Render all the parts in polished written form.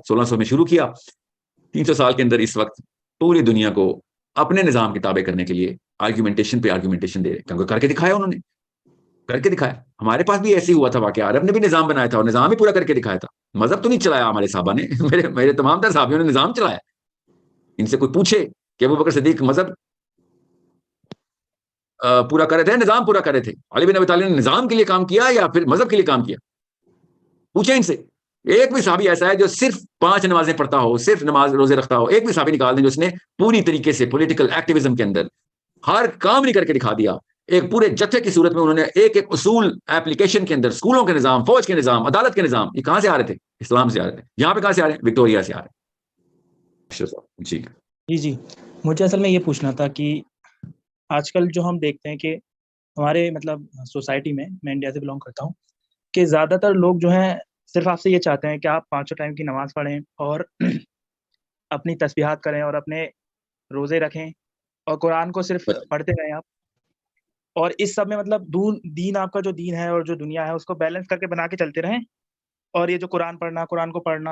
1600 میں شروع کیا, 300 سال کے اندر اس وقت پوری دنیا کو اپنے نظام کی تابع کرنے کے لیے آرگیومنٹیشن پہ آرگیومنٹیشن دے رہے, کیونکہ کر کے دکھایا انہوں نے, کر کے دکھایا. ہمارے پاس بھی ایسے ہی ہوا تھا واقعہ, عرب نے بھی نظام بنایا تھا اور نظام ہی پورا کر کے دکھایا تھا. مذہب تو نہیں چلایا ہمارے صحابہ نے, میرے تمام تر صحابیوں نے نظام چلایا. ان سے کوئی پوچھے کہ ابو بکر صدیق مذہب پورا کر رہے تھے, نظام پورا کر رہے تھے, علی بن ابی طالب نے نظام کے لیے کام کیا یا پھر مذہب کے لیے کام کیا؟ پوچھیں ان سے. ایک بھی صحابی ایسا ہے جو صرف 5 نمازیں پڑھتا ہو, صرف نماز روزے رکھتا ہو, ایک بھی صحابی نکال دیں جو اس نے پوری طریقے سے پولیٹیکل ایکٹیویزم کے اندر ہر کام نہیں کر کے دکھا دیا. ایک پورے جتھے کی صورت میں انہوں نے ایک اصول ایپلیکیشن کے اندر, اسکولوں کے نظام, فوج کے نظام, عدالت کے نظام, یہ کہاں سے آ رہے تھے؟ اسلام سے آ رہے تھے. یہاں پہ کہاں سے آ رہے ہیں؟ وکٹوریا سے آ رہے ہیں. جی مجھے اصل میں یہ پوچھنا تھا کہ آج کل جو ہم دیکھتے ہیں کہ ہمارے مطلب سوسائٹی میں انڈیا سے بلانگ کرتا ہوں, کہ زیادہ تر لوگ جو ہیں صرف آپ سے یہ چاہتے ہیں کہ آپ 5 ٹائم کی نماز پڑھیں اور اپنی تسبیحات کریں اور اپنے روزے رکھیں اور قرآن کو صرف پڑھتے رہیں آپ, اور اس سب میں مطلب دین آپ کا جو دین ہے اور جو دنیا ہے اس کو بیلنس کر کے بنا کے چلتے رہیں. اور یہ جو قرآن پڑھنا, قرآن کو پڑھنا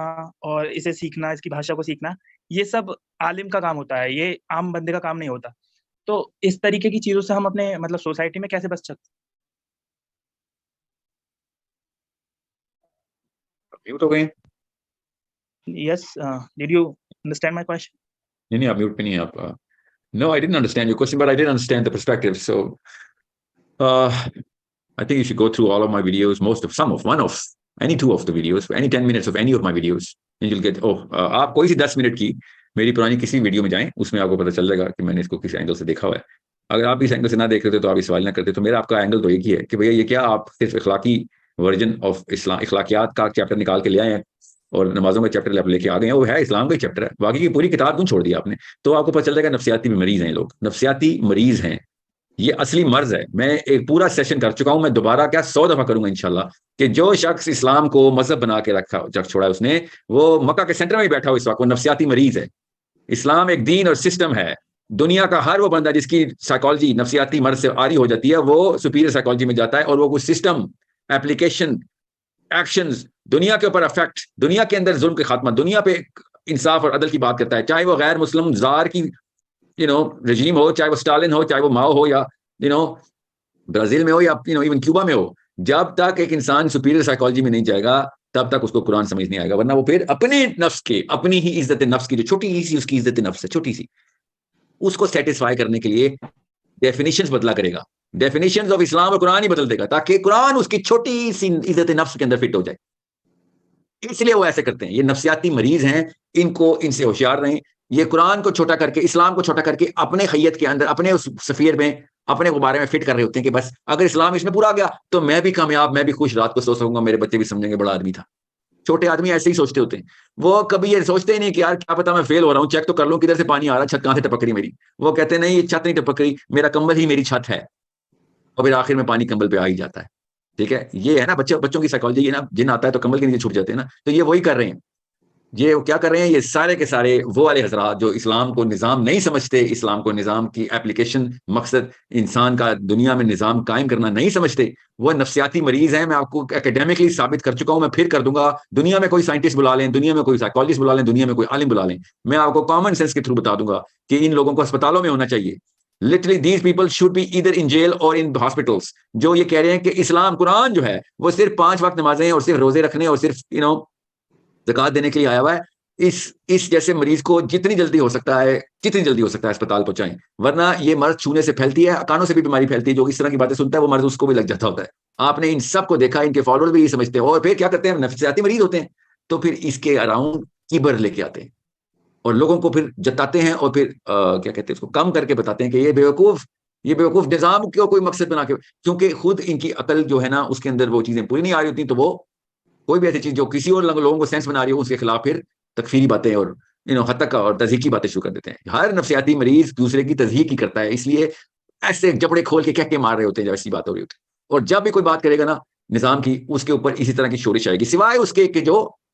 اور اسے سیکھنا, اس کی بھاشا کو سیکھنا, یہ سب عالم کا کام ہوتا ہے, یہ عام بندے کا کام نہیں ہوتا. تو اس طریقے کی چیزوں سے ہم اپنے مطلب سوسائٹی میں کیسے بچ سکتے ہیں؟ Yes, did you understand my question? نہیں, آپ میوٹ پہ نہیں. آپ No, I didn't understand your question, but I did understand the perspective. So, I think you should go through all of my videos, any 2 of the videos, any 10 minutes of any of my videos, and you'll get, آپ کوئی سی 10 minute کی میری پرانی کسی video میں جائیں, اس میں آپ کو پتہ چل جائے گا کہ میں نے اس کو کس اینگل سے دیکھا ہوا ہے. اگر آپ اس اینگل سے نہ دیکھ رہے تو آپ یہ سوال نہ کرتے. تو میرا آپ کا اینگل تو ایک ہی ہے کہ بھیا یہ کیا آپ صرف اخلاقی ورژن آف اسلام, اخلاقیات کا چیپٹر نکال کے لے آئے ہیں اور نمازوں کا چیپٹر لے کے آ گئے ہیں, وہ ہے اسلام کا ہی چیپٹر ہے, باقی کی پوری کتاب کیوں چھوڑ دیا آپ نے؟ تو آپ کو پتہ چل جائے گا نفسیاتی مریض ہیں لوگ, نفسیاتی مریض ہیں, یہ اصلی مرض ہے. میں ایک پورا سیشن کر چکا ہوں, میں دوبارہ کیا 100 دفعہ کروں گا انشاءاللہ, کہ جو شخص اسلام کو مذہب بنا کے رکھا چھوڑا ہے اس نے, وہ مکہ کے سینٹر میں ہی بیٹھا ہو اس وقت, وہ نفسیاتی مریض ہے. اسلام ایک دین اور سسٹم ہے. دنیا کا ہر وہ بندہ جس کی سائیکالوجی نفسیاتی مرض سے آری ہو جاتی ہے, وہ سپیریئر سائیکالوجی میں جاتا ہے اور وہ کوئی سسٹم, ایپلیکیشن, ایکشنز, دنیا کے اوپر افیکٹ, دنیا کے اندر ظلم کے خاتمہ, دنیا پہ انصاف اور عدل کی بات کرتا ہے, چاہے وہ غیر مسلم زار کی رجیم ہو, چاہے وہ اسٹالن ہو, چاہے وہ ماؤ ہو, یا برازیل میں ہو, یا ایون کیوبا میں ہو. جب تک ایک انسان سپیریئر سائیکالوجی میں نہیں جائے گا تب تک اس کو قرآن سمجھ نہیں آئے گا, ورنہ وہ پھر اپنے نفس کے, اپنی ہی عزت نفس کی, جو چھوٹی سی اس کی عزت نفس ہے, چھوٹی سی, اس کو سیٹسفائی کرنے کے لیے ڈیفینیشنز بدلا کرے گا. ڈیفینیشنز آف اسلام اور قرآن ہی بدل دے گا تاکہ قرآن اس کی چھوٹی سی عزت نفس کے اندر فٹ ہو جائے. اس لیے وہ ایسے کرتے ہیں. یہ نفسیاتی مریض ہیں, ان سے ہوشیار رہیں. یہ قرآن کو چھوٹا کر کے, اسلام کو چھوٹا کر کے اپنے خیت کے اندر, اپنے اس سفیر میں, اپنے غبارے میں فٹ کر رہے ہوتے ہیں کہ بس اگر اسلام اس میں پورا گیا تو میں بھی کامیاب, میں بھی خوش, رات کو سو سکوں گا, میرے بچے بھی سمجھیں گے بڑا آدمی تھا. چھوٹے آدمی ایسے ہی سوچتے ہوتے ہیں. وہ کبھی یہ سوچتے ہی نہیں کہ یار کیا پتا میں فیل ہو رہا ہوں, چیک تو کر لوں کدھر سے پانی آ رہا ہے, چھت کہاں سے ٹپک رہی میری. وہ کہتے ہیں نہیں یہ چھت نہیں ٹپک رہی, میرا کمبل ہی میری چھت ہے, اور پھر آخر میں پانی کمبل پہ آ ہی جاتا ہے. ٹھیک ہے, یہ ہے نا بچوں کی سائیکالوجی, یہ نا جن آتا ہے تو کمبل کے نیچے چھپ جاتے ہیں نا. تو یہ وہی کر رہے ہیں. یہ کیا کر رہے ہیں؟ یہ سارے کے سارے وہ والے حضرات جو اسلام کو نظام نہیں سمجھتے, اسلام کو نظام کی ایپلیکیشن, مقصد انسان کا دنیا میں نظام قائم کرنا نہیں سمجھتے, وہ نفسیاتی مریض ہیں. میں آپ کو اکیڈیمکلی ثابت کر چکا ہوں, میں پھر کر دوں گا. دنیا میں کوئی سائنٹسٹ بلا لیں, دنیا میں کوئی سائیکالوجسٹ بلا لیں, دنیا میں کوئی عالم بلا لیں, میں آپ کو کامن سینس کے تھرو بتا دوں گا کہ ان لوگوں کو اسپتالوں میں ہونا چاہیے. Literally these people should be either in jail or in hospitals. جو یہ کہہ رہے ہیں کہ اسلام قرآن جو ہے وہ صرف 5 وقت نمازیں اور صرف روزے رکھنے اور صرف زکات دینے کے لیے آیا ہوا ہے, اس جیسے مریض کو جتنی جلدی ہو سکتا ہے اسپتال پہنچائیں, ورنہ یہ مرض چھونے سے پھیلتی ہے, کانوں سے بھی بیماری پھیلتی ہے. جو اس طرح کی باتیں سنتا ہے وہ مرض اس کو بھی لگ جاتا ہوتا ہے. آپ نے ان سب کو دیکھا, ان کے فالوور بھی یہ سمجھتے ہیں, اور پھر کیا کرتے ہیں, نفسیاتی مریض ہوتے ہیں تو پھر اس کے اراؤنڈ کیبر لے کے آتے ہیں اور لوگوں کو پھر جتاتے ہیں, اور پھر کیا کہتے ہیں اس کو کم کر کے بتاتے ہیں کہ یہ بیوقوف نظام کیوں کوئی مقصد بنا کے, کیونکہ خود ان کی عقل جو ہے نا اس کے اندر وہ چیزیں پوری نہیں آ رہی ہوتی, تو وہ کوئی بھی ایسی چیز جو کسی اور لوگوں کو سینس بنا رہی ہو اس کے خلاف پھر تکفیری باتیں اور حتک اور تضحیق کی باتیں شروع کر دیتے ہیں. ہر نفسیاتی مریض دوسرے کی تضحیق ہی کرتا ہے, اس لیے ایسے جبڑے کھول کے کہہ کے مار رہے ہوتے ہیں جب ایسی بات ہو رہی ہوتی ہے. اور جب بھی کوئی بات کرے گا نا نظام کی, اس کے اوپر اسی طرح کی شورش آئے گی, سوائے اس کے کہ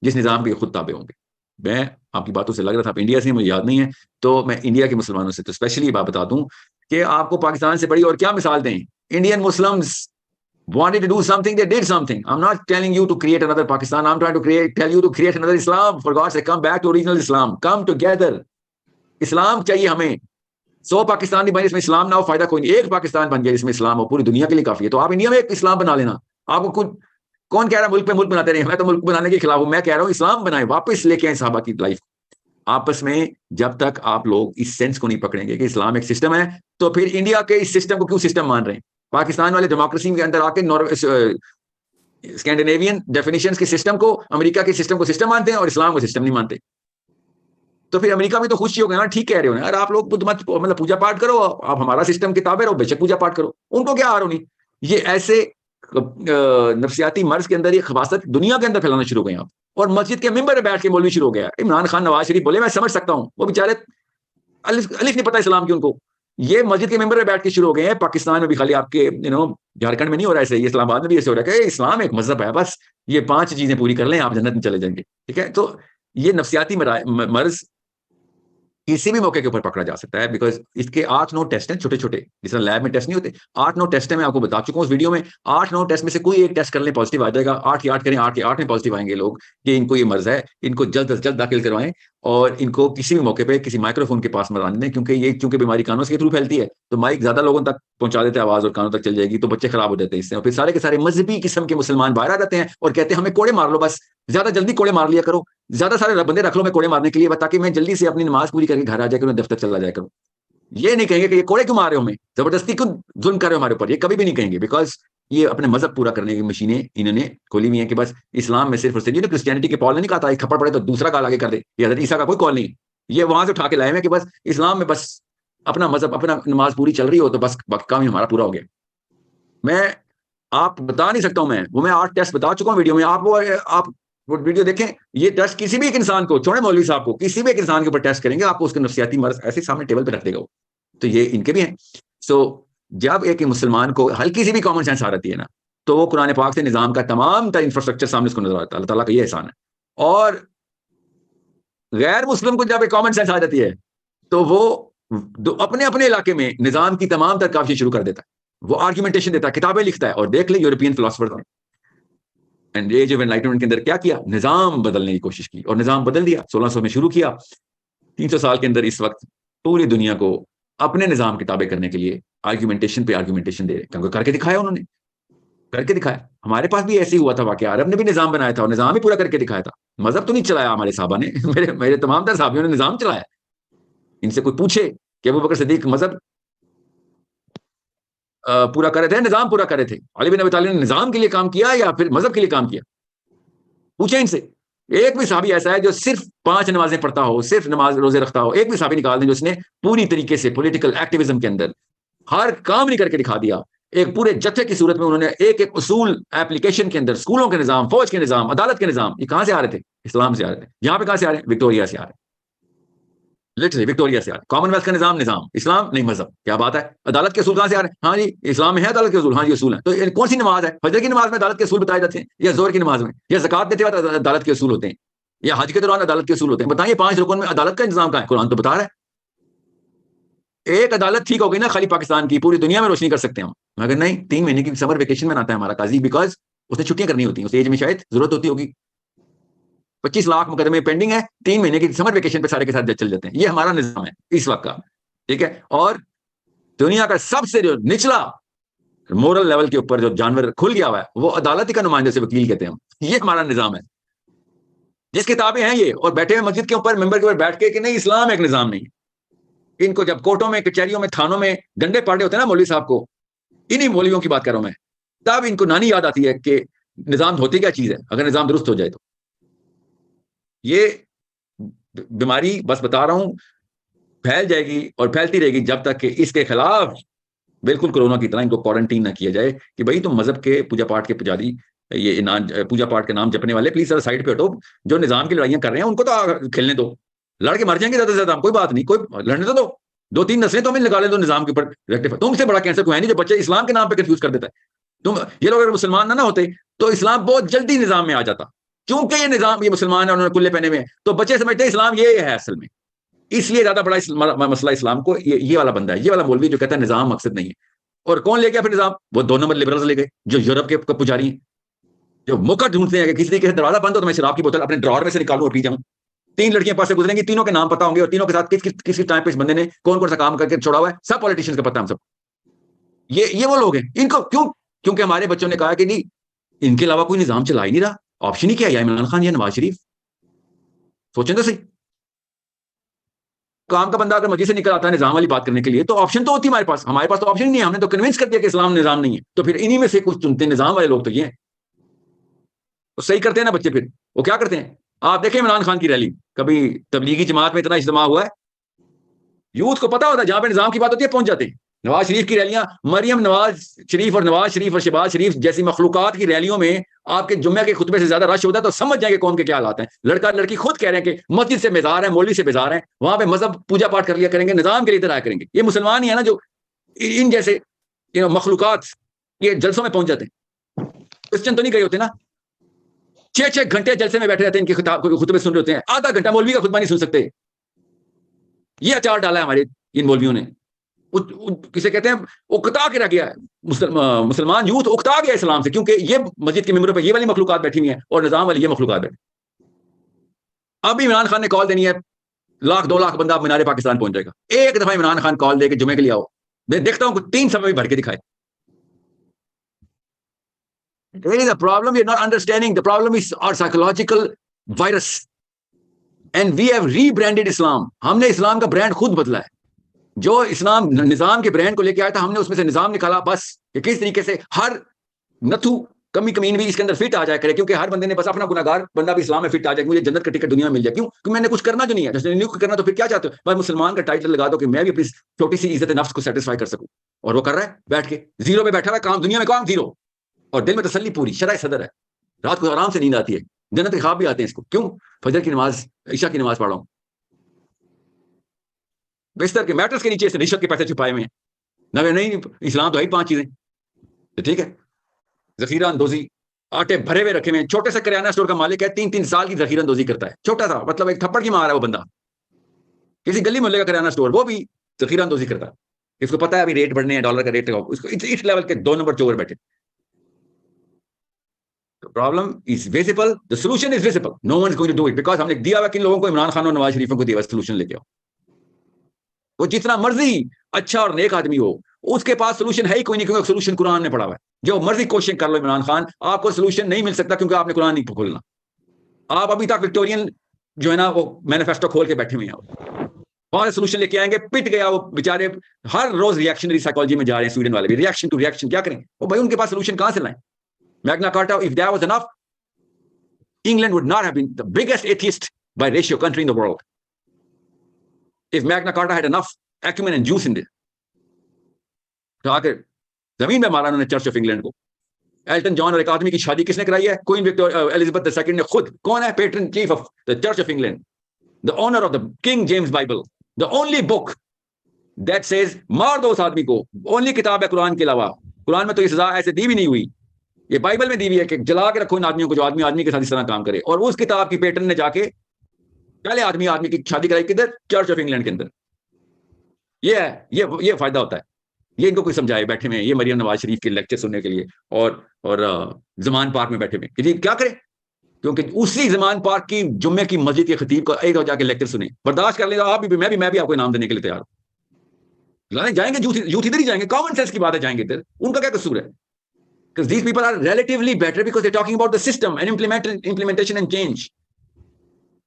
جس نظام کے خود تابع ہوں گے. میں آپ کی باتوں سے لگ رہا تھا آپ انڈیا سے, مجھے یاد نہیں ہے, تو میں انڈیا کے مسلمانوں سے تو اسپیشلی یہ بات بتا دوں کہ آپ کو پاکستان سے بڑی اور کیا مثال دیں. Indian Muslims wanted to do something, they did something. I'm not telling you to create another Pakistan. I'm trying to tell you to create another Islam. For God's sake, come back to original Islam. Come together. اسلام چاہیے ہمیں. 100 پاکستان نہیں بنے اس میں اسلام نہ ہو, فائدہ کوئی نہیں. ایک پاکستان بن گیا جس میں اسلام ہو, پوری دنیا کے لیے کافی ہے. تو آپ انڈیا میں ایک اسلام بنا لینا. آپ کو کچھ کون کہہ رہا ہے ملک پہ ملک بناتے رہے؟ میں تو ملک بنانے کے خلاف ہوں. میں کہہ رہا ہوں اسلام بنائیں, واپس لے کے آئیں صحابہ کی لائف. آپس میں جب تک آپ لوگ اس سینس کو نہیں پکڑیں گے کہ اسلام ایک سسٹم ہے, تو پھر انڈیا کے اس سسٹم کو کیوں سسٹم مان رہے ہیں؟ پاکستان والے ڈیموکریسی کے اندر آ کے اسکینڈینیوین ڈیفینیشنز کے سسٹم کو, امریکہ کے سسٹم کو سسٹم مانتے ہیں اور اسلام کو سسٹم نہیں مانتے. تو پھر امریکہ میں تو خوشی ہو گیا نا, ٹھیک کہہ رہے ہو نا, اگر آپ لوگ مطلب پوجا پاٹ کرو, آپ ہمارا سسٹم کتابیں رہو, بے شک پوجا پاٹ کرو, ان کو کیا آ رہی. یہ ایسے نفسیاتی مرض کے اندر یہ خباثت دنیا کے اندر پھیلانا شروع ہو گئے آپ. اور مسجد کے ممبر پہ بیٹھ کے مولوی شروع ہو گیا. عمران خان نواز شریف بولے, میں سمجھ سکتا ہوں, وہ بیچارے الف نہیں پتہ اسلام کی ان کو. یہ مسجد کے ممبر پہ بیٹھ کے شروع ہو گئے ہیں. پاکستان میں بھی خالی آپ کے جھارکھنڈ میں نہیں ہو رہا ایسے, یہ اسلام آباد میں بھی ایسے ہو رہا ہے کہ اسلام ایک مذہب ہے, بس یہ 5 چیزیں پوری کر لیں آپ جنت میں چلے جائیں گے. ٹھیک ہے, تو یہ نفسیاتی مرض کسی بھی موقع کے اوپر پکڑا جا سکتا ہے, بیکاز اس کے 8-9 ٹیسٹ ہیں چھوٹے چھوٹے, جس طرح لیب میں ٹیسٹ نہیں ہوتے. 8-9 ٹیسٹ ہیں, میں آپ کو بتا چکا ہوں اس ویڈیو میں. 8-9 ٹیسٹ میں سے کوئی ایک ٹیسٹ کر لیں پازیٹیو آ جائے گا. 8 کی 8 کریں, 8 کے 8 میں پازیٹیو آئیں گے لوگ کہ ان کو یہ مرض ہے. ان کو جلد از جلد داخل کروائیں اور ان کو کسی بھی موقع پہ کسی مائکرو فون کے پاس مت آنے دیں, کیونکہ یہ چونکہ بیماری کانوں کے تھرو پھیلتی ہے, تو مائک زیادہ لوگوں تک پہنچا دیتے ہیں آواز, اور کانوں تک چل جائے گی تو بچے خراب ہو جاتے ہیں اس سے. اور پھر سارے کے سارے مذہبی قسم کے مسلمان باہر آ جاتے ہیں اور کہتے ہیں ہمیں کوڑے مار لو, بس زیادہ جلدی کوڑے مار لیا کرو, زیادہ سارے بندے رکھ لو میں کوڑے مارنے کے لیے, تاکہ میں جلدی سے اپنی نماز پوری کر کے گھر آ جائے کروں, دفتر چلا جائے کروں. یہ نہیں کہیں گے کہ یہ کوڑے کیوں مار رہے ہو, ہمیں زبردستی کیوں ظلم کر رہے ہو ہمارے اوپر, یہ کبھی بھی نہیں کہیں گے. بیکاز یہ اپنے مذہب پورا کرنے کی مشینیں انہوں نے کھولی ہوئی ہیں کہ بس اسلام میں صرف کرسچینٹی کے پال نے نہیں کہا تھا ایک تھپڑ پڑے تو دوسرا کال آگے کر دے, یہ حضرت عیسیٰ کا کوئی کال نہیں. یہ وہاں سے اٹھا کے لائے ہیں کہ بس اسلام میں بس اپنا مذہب, اپنا نماز پوری چل رہی ہو تو بس کام ہی ہمارا پورا ہو گیا. میں آپ بتا نہیں سکتا ہوں, میں 8 ٹیسٹ بتا چکا ہوں ویڈیو میں. آپ وہ ویڈیو دیکھیں, یہ ٹیسٹ کسی بھی ایک انسان کو, چھوڑے مولوی صاحب کو, کسی بھی ایک انسان کے اوپر ٹیسٹ کریں گے, آپ کو اس کے نفسیاتی مرض ایسے سامنے ٹیبل پہ رکھ دے گا. تو یہ ان کے بھی ہیں. سو جب ایک مسلمان کو ہلکی سی بھی کامن سینس آ رہتی ہے نا, تو وہ قرآن پاک سے نظام کا تمام تر انفراسٹرکچر سامنے اس کو نظر آتا ہے. اللہ تعالیٰ کا یہ احسان ہے. اور غیر مسلم کو جب ایک کامن سینس آ جاتی ہے تو وہ اپنے اپنے علاقے میں نظام کی تمام تر کاوشیں شروع کر دیتا ہے. وہ آرگومنٹیشن دیتا ہے, کتابیں لکھتا ہے. اور دیکھ لیں European philosopher and age of enlightenment کے اندر کیا کیا, نظام بدلنے کی کوشش کی اور نظام بدل دیا. 1600 میں شروع کیا, 300 سال کے اندر اس وقت پوری دنیا کو اپنے نظام کتابیں کرنے کے لیے آرگومنٹیشن پہ آرگومنٹیشن دے رہے, کیونکہ کر کے دکھایا انہوں نے, کر کے دکھایا. ہمارے پاس بھی ایسے ہی ہوا تھا واقعہ, عرب نے بھی نظام بنایا تھا اور نظام ہی پورا کر کے دکھایا تھا. مذہب تو نہیں چلایا ہمارے صحابہ نے, میرے تمام تر صحابیوں نے نظام چلایا. ان سے کوئی پوچھے کہ ابو بکر صدیق مذہب پورا کر رہے تھے, نظام پورا کر رہے تھے, علی بن ابی طالب نے نظام کے لیے کام کیا یا پھر مذہب کے لیے کام کیا؟ پوچھیں ان سے. ایک بھی صحابی ایسا ہے جو صرف 5 نمازیں پڑھتا ہو, صرف نماز روزے رکھتا ہو, ایک بھی صحابی نکال دیں جو اس نے پوری طریقے سے پولیٹیکل ایکٹیویزم کے اندر ہر کام نہیں کر کے دکھا دیا. ایک پورے جتھے کی صورت میں انہوں نے ایک اصول ایپلیکیشن کے اندر, اسکولوں کے نظام, فوج کے نظام, عدالت کے نظام, یہ کہاں سے آ رہے تھے؟ اسلام سے آ رہے تھے. یہاں پہ کہاں سے آ رہے ہیں؟ وکٹوریا سے آ رہے ہیں, لٹرلی وکٹوریا سے آ رہے ہیں. کامن ویلتھ کا نظام اسلام نہیں مذہب, کیا بات ہے. عدالت کے اصول کہاں سے آ رہے ہیں؟ ہاں جی اسلام میں ہے عدالت کے اصول, ہاں جی اصول ہیں. تو کون سی نماز ہے؟ فجر کی نماز میں عدالت کے اصول بتائے جاتے ہیں, یا زہر کی نماز میں, یا زکات دیتے وقت عدالت کے اصول ہوتے ہیں, یا حج کے دوران عدالت کے اصول ہوتے ہیں؟ بتائیے 5 رکن میں عدالت کا انتظام کہاں ہے؟ قرآن تو بتا رہا ہے. ایک عدالت ٹھیک ہو گئی نا خالی پاکستان کی, پوری دنیا میں روشنی کر سکتے ہیں ہم. مگر نہیں, 3 مہینے کی سمر ویکیشن میں آتا ہے ہمارا قاضی, بیکاز اس نے چھٹیاں کرنی ہوتی ہیں, اس ایج میں شاید ضرورت ہوتی ہوگی. 25 لاکھ مقدمے پینڈنگ ہے, 3 مہینے کی سمر ویکیشن پہ سارے کے ساتھ چل جاتے ہیں. یہ ہمارا نظام ہے اس وقت کا, ٹھیک ہے. اور دنیا کا سب سے جو نچلا مورل لیول کے اوپر جو جانور کھل گیا ہوا ہے وہ عدالت کا نمائندے سے وکیل کہتے ہیں ہم. یہ ہمارا نظام ہے, جس کتابیں ہیں یہ, اور بیٹھے ہوئے مسجد کے اوپر ممبر کے اوپر بیٹھ کے کہ نہیں اسلام ایک نظام نہیں. ان کو جب کورٹوں میں, کچہریوں میں, تھانوں میں ڈنڈے پاڑے ہوتے ہیں نا مولوی صاحب کو, انہی مولویوں کی بات کر رہا ہوں میں, تب ان کو نانی یاد آتی ہے کہ نظام ہوتی کیا چیز ہے اگر نظام درست ہو جائے تو. یہ بیماری بس بتا رہا ہوں پھیل جائے گی اور پھیلتی رہے گی جب تک کہ اس کے خلاف بالکل کورونا کی طرح ان کو کوارنٹین نہ کیا جائے کہ بھائی تم مذہب کے پوجا پاٹ کے پجاری, یہ پوجا پاٹ کے نام جپنے والے, پلیز سائڈ پہ ہٹو. جو نظام کی لڑائیاں کر رہے ہیں ان کو تو کھیلنے دو, لڑ کے مر جائیں گے زیادہ سے زیادہ, کوئی بات نہیں, کوئی لڑنے تو دو. 2-3 نسلیں تو ہمیں لگا لیں دو نظام کے اوپر ریکٹیفائی. تم سے بڑا کینسر کوئی ہے نہیں جو بچے اسلام کے نام پہ کنفیوز کر دیتا ہے. تم یہ لوگ اگر مسلمان نہ ہوتے تو اسلام بہت جلدی نظام میں آ جاتا. کیونکہ یہ نظام, یہ مسلمان ہے, انہوں نے کلے پہنے میں, تو بچے سمجھتے ہیں اسلام یہ ہے اصل میں. اس لیے زیادہ بڑا مسئلہ اسلام کو یہ والا بندہ ہے, یہ والا مولوی جو کہتا ہے نظام مقصد نہیں ہے. اور کون لے گیا پھر نظام؟ وہ 2 نمبر لبرلز لے گئے جو یورپ کے پجاری ہیں, جو موقع ڈھونڈتے ہیں کہ کسی طریقے سے دروازہ بند ہو تو میں شراب کی بوتل اپنے ڈراور میں سے نکالوں اور پی جاؤں. 3 لڑکیاں پاس سے گزریں گی, تینوں کے نام پتا ہوں گے اور تینوں کے ساتھ کس ٹائم پہ اس بندے نے کون کون سا کام کر کے چھوڑا ہوا ہے, سب پولیٹیشینز کا پتا ہم سب. یہ وہ لوگ ہیں. ان کو کیوں؟ کیونکہ ہمارے بچوں نے کہا کہ نہیں, ان کے علاوہ کوئی نظام چلا ہی نہیں رہا, آپشن ہی کیا, یا عمران خان یا نواز شریف. سوچیں تو صحیح, کام کا بندہ اگر مسجد سے نکل آتا ہے نظام والی بات کرنے کے لیے تو آپشن تو ہوتی ہے ہمارے پاس تو آپشن نہیں ہے. ہم نے تو کنونس کر دیا کہ اسلام نظام نہیں ہے, تو پھر انہی میں سے کچھ چنتے ہیں نظام والے لوگ. تو یہ وہ صحیح کرتے ہیں نا بچے. پھر وہ کیا کرتے ہیں, آپ دیکھیں عمران خان کی ریلی, کبھی تبلیغی جماعت میں اتنا اجتماع ہوا ہے, یوتھ کو پتا ہوتا ہے جہاں پہ نظام کی بات ہوتی ہے پہنچ جاتے ہیں. نواز شریف کی ریلیاں, مریم نواز شریف اور شہباز شریف جیسی مخلوقات کی ریلیوں میں آپ کے جمعہ کے خطبے سے زیادہ رش ہوتا ہے, تو سمجھ جائیں گے قوم کے کیا حالات ہیں. لڑکا لڑکی خود کہہ رہے ہیں کہ مسجد سے بیزار ہیں, مولوی سے بیزار ہیں, وہاں پہ مذہب پوجا پاٹ کر لیا کریں گے, نظام کے لیے ادھر آیا کریں گے. یہ مسلمان ہی ہے نا جو ان جیسے مخلوقات یہ جلسوں میں پہنچ جاتے ہیں. کرسچن تو نہیں گئے ہوتے نا, 6 گھنٹے جلسے میں بیٹھے رہتے ہیں, ان کے خطبے سن رہے ہوتے ہیں, آدھا گھنٹہ مولوی کا خطبہ نہیں سن سکتے. یہ اچار ڈالا ہے ہمارے ان مولویوں نے. کسے کہتے ہیں اکتا کے رہ گیا ہے مسلمان یوتھ, اکتا گیا اسلام سے, کیونکہ یہ مسجد کے ممبروں پہ یہ والی مخلوقات بیٹھی ہوئی ہیں اور نظام والی یہ مخلوقات بیٹھی. اب بھی عمران خان نے کال دینی ہے, 1-2 لاکھ بندہ مینار پاکستان پہنچ جائے گا. ایک دفعہ عمران خان کال دے کے جمعے کے لیے آؤ, میں دیکھتا ہوں 3 سمے بھی بھر کے دکھائے. There is a problem. We are not understanding. The problem is our psychological virus. And we have rebranded Islam. ہم نے اسلام کا برانڈ خود بدلا ہے. جو اسلام نظام کے برانڈ کو لے کے آیا تھا, ہم نے اس میں سے نظام نکالا بس کہ کس طریقے سے ہر نتھو کمین بھی اس کے اندر فٹ آ جائے کرے, کیونکہ ہر بندے نے بس اپنا گناہگار بندہ بھی اسلام میں فٹ آ جائے, مجھے جنت کا ٹکٹ دنیا میں مل جائے. کیوں؟ کہ میں نے کچھ کرنا جو نہیں ہے. جس نے نہیں کرنا تو پھر کیا چاہتے ہو؟ بس مسلمان کا ٹائٹل لگا دو کہ میں بھی اپنی چھوٹی سی عزت نفس کو سیٹسفائی کر سکوں. اور وہ کر رہا ہے بیٹھ کے, زیرو پہ بیٹھا ہوا ہے, کام دنیا میں کام زیرو, اور دل میں تسلی پوری, شرح صدر ہے, رات کو آرام سے نیند آتی ہے, جنت کے خواب بھی آتے ہیں اس کو. کیوں؟ فجر کی نماز, عشاء کی نماز پڑھا ہوں, بستر کے میٹرس کے نیچے سے رشوت کے پیسے چھپائے ہوئے ہیں. نہ نہیں, اسلام تو ہے 5 چیزیں, تو ٹھیک ہے. ذخیرہ اندوزی, آٹے بھرے ہوئے رکھے ہوئے, چھوٹے سے کریانہ اسٹور کا مالک ہے, 3 سال کی ذخیرہ اندوزی کرتا ہے. چھوٹا تھا, مطلب ایک تھپڑ کی مار ہے وہ بندہ, کسی گلی محلے کا کریانہ اسٹور, وہ بھی ذخیرہ اندوزی کرتا ہے. اس کو پتا ہے ابھی ریٹ بڑھنے ہیں, ڈالر کا ریٹ, اس کو اس لیول کے 2 نمبر چور بیٹھے. The problem is visible, the solution is visible. No one is going to do it because ہم نے دیا ہوا کن لوگوں کو, عمران خان اور نواز شریفوں کو دیا ہوا سولوشن لے کے آؤ. وہ جتنا مرضی اچھا اور نیک آدمی ہو, اس کے پاس سولوشن ہے ہی کوئی نہیں, کیونکہ سولوشن قرآن نے پڑھا ہوا ہے. جو مرضی کوشش کر لو عمران خان, آپ کو سولوشن نہیں مل سکتا, کیونکہ آپ نے قرآن نہیں کھولنا. آپ ابھی تک وکٹورین جو ہے نا وہ مینیفیسٹو کھول کے بیٹھے ہوئے ہیں, وہاں سولوشن لے کے آئیں گے, پٹ گیا وہ بیچارے. ہر روز ریئیکشنری سائیکالوجی میں جا رہے ہیں سویڈن والے بھی, ریئیکشن ٹو ریئیکشن. کیا کریں وہ بھائی, ان کے پاس سولوشن کہاں سے لائیں؟ Magna Carta, if that was enough, England would not have been the biggest atheist by ratio country in the world. If Magna Carta had enough acumen and juice in it. تو آ کے زمین میں مارا انہوں نے چرچ آف انگلینڈ کو. ایلٹن جان اور ایک آدمی کی شادی کس نے کرائی ہے؟ کوئین ایلزابتھ II نے خود. کون ہے pattern chief of the church of England, the owner of the king James Bible, the only book that says مار دو اس آدمی کو. اونلی کتاب ہے قرآن کے علاوہ, قرآن میں تو یہ سزا ایسے دی بھی نہیں ہوئی, یہ بائبل میں دی ہوئی ہے کہ جلا کے رکھو ان آدمیوں کو جو آدمی کے ساتھ اس طرح کام کرے. اور اس کتاب کی پیٹرن نے جا کے پہلے آدمی کی شادی کرائی کدھر؟ چرچ آف انگلینڈ کے اندر. یہ ہے, یہ فائدہ ہوتا ہے. یہ ان کو کوئی سمجھائے بیٹھے ہوئے, یہ مریم نواز شریف کے لیکچر سننے کے لیے, اور زمان پارک میں بیٹھے ہوئے کہ جی کیا کریں, کیونکہ اسی زمان پارک کی جمعے کی مسجد کے خطیب کا ایک جا کے لیکچر سنیں. برداشت کر لیں آپ بھی, میں بھی آپ کو انعام دینے کے لیے تیار ہوں. جائیں گے یوتھ ادھر ہی جائیں گے, کامن سینس کی بات ہے, جائیں گے ادھر. ان کا کیا قصور ہے؟ Because these people are relatively better because they're talking about the system and implementation and change.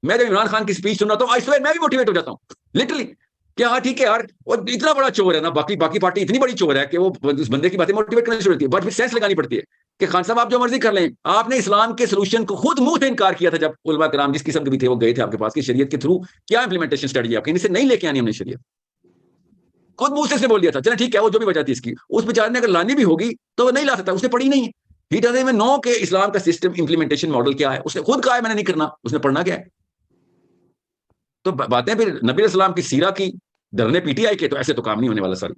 میں جب عمران خان کی سپیچ سن رہا ہوں, I swear میں بھی موٹیویٹ ہو جاتا ہوں لٹرلی کہ ہاں ٹھیک ہے یار, اور اتنا بڑا چور ہے نا, باقی پارٹی اتنی بڑی چور ہے کہ وہ اس بندے کی باتیں موٹیویٹ کرنی شروع ہوتی ہے. بٹ پھر سینس لگانی پڑتی ہے کہ خان صاحب آپ جو مرضی کر لیں, آپ نے اسلام کے سولوشن کو خود منہ سے انکار کیا تھا جب علماء کرام جس قسم کے بھی تھے وہ گئے تھے آپ کے پاس کہ شریعت کے تھرو کیا امپلیمنٹیشن اسٹریٹجی آپ کی, ان سے نہیں لے کے آنی ہم نے شریعت. خود منہ سے اس نے بول دیا تھا, چلیں ٹھیک ہے وہ جو بھی وجہ تھی اس کی, اس بیچارے نے اگر لانی بھی ہوگی تو وہ نہیں لا سکتا, اس نے پڑھی نہیں ہے. He doesn't even know کہ اسلام کا سسٹم امپلیمنٹیشن ماڈل کیا ہے. اس نے خود کہا ہے میں نے نہیں کرنا, اس نے پڑھنا کیا ہے. تو باتیں پھر نبی علیہ السلام کی سیرہ کی دھرنے پی ٹی آئی کے, تو ایسے تو کام نہیں ہونے والا سر.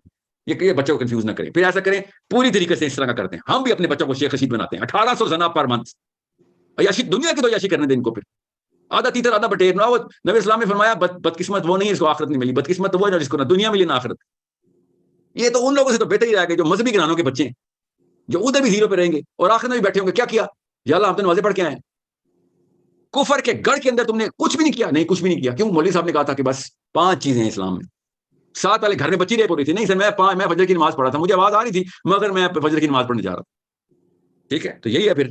یہ بچوں کو کنفیوز نہ کریں. پھر ایسا کریں پوری طریقے سے اس طرح کا کرتے ہیں. ہم بھی اپنے بچوں کو شیخ رشید بناتے ہیں, 1800 زنا پر منتھ. عیاشی دنیا کی تو عیاشی کرنے دیں ان کو, پھر آدھا تیتر آدھا بٹیر نہ. وہ نبی اسلام نے فرمایا بدقسمت وہ نہیں ہے جس کو آخرت نہیں ملی, بدقسمت وہ ہے جس کو نہ دنیا ملی نہ آخرت. یہ تو ان لوگوں سے تو بہتر ہی رہے گا جو مذہبی گھرانوں کے بچے ہیں، جو ادھر بھی 0 پہ رہیں گے اور آخر میں بھی بیٹھے ہوں گے. کیا کیا؟ یا اللہ ہم تو نمازیں پڑھ کے آئے ہیں. کفر کے گڑھ کے اندر تم نے کچھ بھی نہیں کیا. نہیں، کچھ بھی نہیں کیا. کیوں؟ مولوی صاحب نے کہا تھا کہ بس 5 چیزیں ہیں اسلام میں. 7 والے گھر میں بچی ریپ ہو رہی تھی. نہیں سر، میں فجر کی نماز پڑھا تھا، مجھے آواز آ رہی تھی مگر میں فجر کی نماز پڑھنے جا رہا تھا. ٹھیک ہے، تو یہی ہے. پھر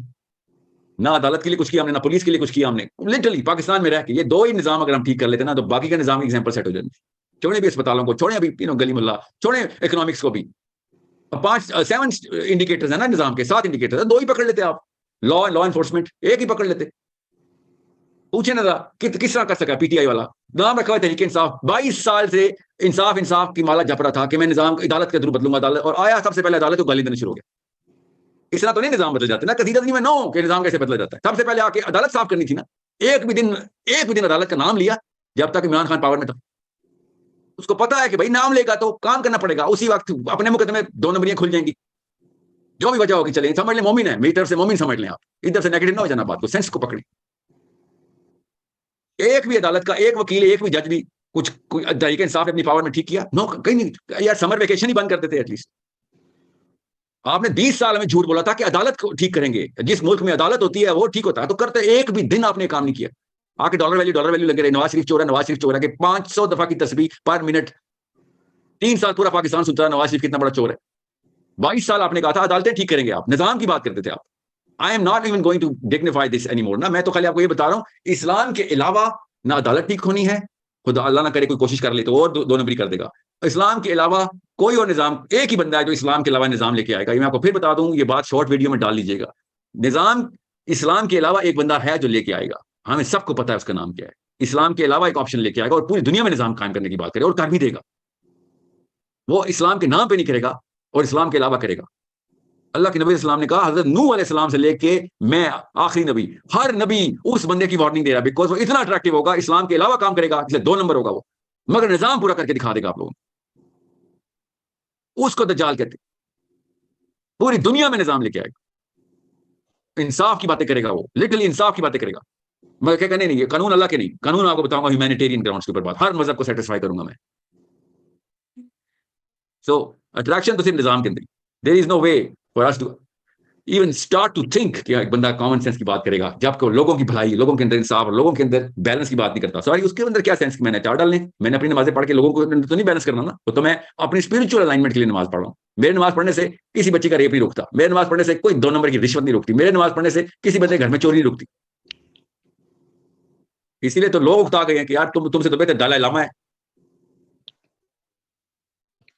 نہ عدالت کے لیے کچھ کیا ہم نے، نہ پولیس کے لیے کچھ کیا ہم نے. لٹرلی پاکستان میں رہ کے یہ 2 ہی نظام اگر ہم ٹھیک کر لیتے نا تو باقی کا نظام ایگزامپل سیٹ ہو جائے. چھوڑیں بھی اسپتالوں کو، چھوڑیں ابھی گلی محلہ، چھوڑیں اکنامکس کو بھی. 7 انڈیکیٹرز ہیں نا نظام کے، 7 انڈیکیٹر 2 ہی پکڑ لیتے آپ. لا انفورسمنٹ 1 ہی پکڑ لیتے. پوچھیں نا کس طرح کر سکا پی ٹی آئی والا؟ نام رکھا ہوا تحریک انصاف. 22 سال سے انصاف کی مالا جپ رہا تھا کہ میں نظام عدالت کے تھرو بدلوں گا عدالت، اور آیا سب سے پہلے عدالت کو گالی دینا شروع ہو گیا. اس طرح تو نہیں نظام بدل جاتے نا. قصیدہ میں نو کہ نظام کیسے بدلا جاتا ہے. سب سے پہلے آ کے عدالت صاف کرنی تھی نا. ایک بھی دن عدالت کا نام لیا جب تک عمران خان پاور میں تھا. اس کو پتا ہے کہ بھائی نام لے گا تو کام کرنا پڑے گا. اسی وقت اپنے مقدمے 2 نمبریاں کھل جائیں گی. جو بھی وجہ ہوگی چلیں سمجھ لیں مومن ہے، میری طرف سے مومن سمجھ لیں. آپ ادھر سے نیگیٹو نہ ہو جانا، بات کو سینس کو پکڑیں. ایک بھی عدالت کا ایک وکیل، ایک بھی جج بھی کچھ تحریک انصاف نے اپنی پاور میں ٹھیک کیا؟ نو، کہیں نہیں. یار سمر ویکیشن ہی بند کرتے تھے ایٹ لیسٹ. آپ نے 20 سال میں جھوٹ بولا تھا کہ عدالت کو ٹھیک کریں گے، جس ملک میں عدالت ہوتی ہے وہ ٹھیک ہوتا ہے، تو کرتے. ایک بھی دن آپ نے کام نہیں کیا. آ کے ڈالر ویلیو لگے رہے. نواز شریف چور ہے کہ 500 دفعہ کی تسبیح پر منٹ. 3 سال پورا پاکستان سنتا ہے نواز شریف کتنا بڑا چور ہے. 22 سال آپ نے کہا تھا عدالتیں ٹھیک کریں گے. آپ نظام کی بات کرتے تھے. آپ I am not even going to dignify this any more نا. میں تو خالی آپ کو یہ بتا رہا ہوں اسلام کے علاوہ نہ عدالت ٹھیک ہونی ہے. خدا اللہ نہ کرے کوئی کوشش کر لے تو اور 2 نمبری کر دے گا. اسلام کے علاوہ کوئی اور نظام، ایک ہی بندہ ہے جو اسلام کے علاوہ نظام لے کے آئے گا. یہ میں آپ کو پھر بتا دوں، یہ بات شارٹ ویڈیو میں ڈال لیجیے گا. نظام اسلام کے علاوہ ایک بندہ ہے جو لے کے آئے گا. ہمیں سب کو پتا ہے اس کا نام کیا ہے. اسلام کے علاوہ ایک آپشن لے کے آئے گا اور پوری دنیا میں نظام قائم کرنے کی بات کرے اور کر بھی دے گا. وہ اسلام کے نام پہ نہیں کرے گا اور اسلام کے علاوہ کرے گا. اللہ کے نبی اسلام نے کہا حضرت نوح علیہ السلام سے لے کے میں آخری نبی، ہر نبی اس بندے کی وارننگ دے رہا ہے بیکاز وہ اتنا اٹریکٹیو ہوگا، اسلام کے علاوہ کام کرے گا، اس لیے 2 نمبر ہوگا وہ، مگر نظام پورا کر کے دکھا دے گا آپ لوگوں. اس کو دجال کہتے. پوری دنیا میں نظام لے کے آئے گا. انصاف کی باتیں کرے گا وہ، لٹرلی انصاف کی باتیں کرے گا. میں کہہ نہیں یہ قانون اللہ کے نہیں، قانون آپ کو بتاؤں گا ہیومینیٹیرین گراؤنڈز کے اوپر بات. ہر مذہب کو سیٹسفائی کروں گا میں. سو اٹریکشن تو صرف نظام کے اندر. There is no way for us to even start to think کہ ایک بندہ کامن سینس کی بات کرے گا جب کہ لوگوں کی بھلائی، لوگوں کے اندر انصاف اور لوگوں کے اندر بیلنس کی بات نہیں کرتا. سوری اس کے اندر کیا سینس کہ میں نے 4 ڈالنے، میں نے اپنی نمازیں پڑھ کے لوگوں کو تو نہیں بیلنس کرنا نا. تو میں اپنی اسپرچل الائنمنٹ کے لیے نماز پڑھ رہا ہوں. میرے نماز پڑھنے سے کسی بچی کا ریپ نہیں روکتا. میرے نماز پڑھنے سے کوئی 2 نمبر کی رشوت نہیں روکتی. میرے نماز پڑھنے سے کسی بندے گھر میں چوری نہیں روکتی. اسی لیے تو لوگ اکتا گئے ہیں کہ یار تم سے تو بہتر دلائی لاما ہے